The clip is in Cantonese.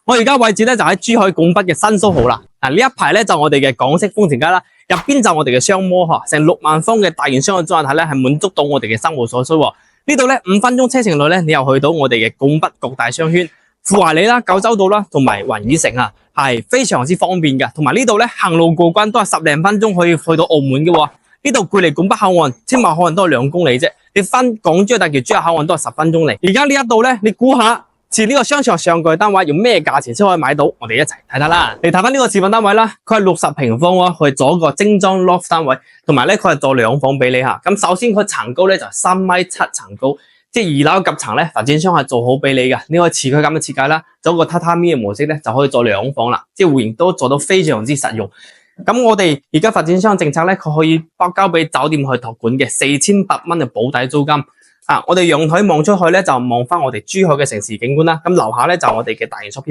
我而家位置咧就喺珠海拱北嘅新蘇豪啦。呢一排咧就我哋嘅港式風情街啦，入邊就我哋嘅雙摩嗬，成6萬方嘅大型商業綜合體咧係滿足到我哋嘅生活所需。呢度咧5分鐘車程內咧，你又去到我哋嘅拱北各大商圈、富華里啦、九州道啦，同埋雲雨城啊，係非常之方便嘅。同埋呢度咧行路過關都係10零分鐘可以去到澳門嘅。呢度距離拱北口岸、青馬口岸都係2公里啫，你翻港珠澳大橋珠海口岸都係10分鐘嚟。而家呢一度咧，你估下似呢個商場上蓋單位用咩價錢先可以買到？我哋一齊睇睇啦。你睇翻呢個示範單位啦，佢係60平方喎，佢係做一個精裝 loft 單位，同埋咧佢係做2房俾你吓。咁首先佢層高咧就3.7米層高，即係2樓夾層咧，發展商係做好俾你嘅。呢個次區咁嘅設計啦，做一個榻榻米嘅模式咧，就可以做2房啦，即係戶型都做到非常之實用。咁我哋而家發展商政策咧，佢可以包交俾酒店去託管嘅4100蚊嘅保底租金。我哋陽台望出去咧，就望翻我哋珠海嘅城市景觀啦。咁樓下咧就我哋嘅大型 shopping。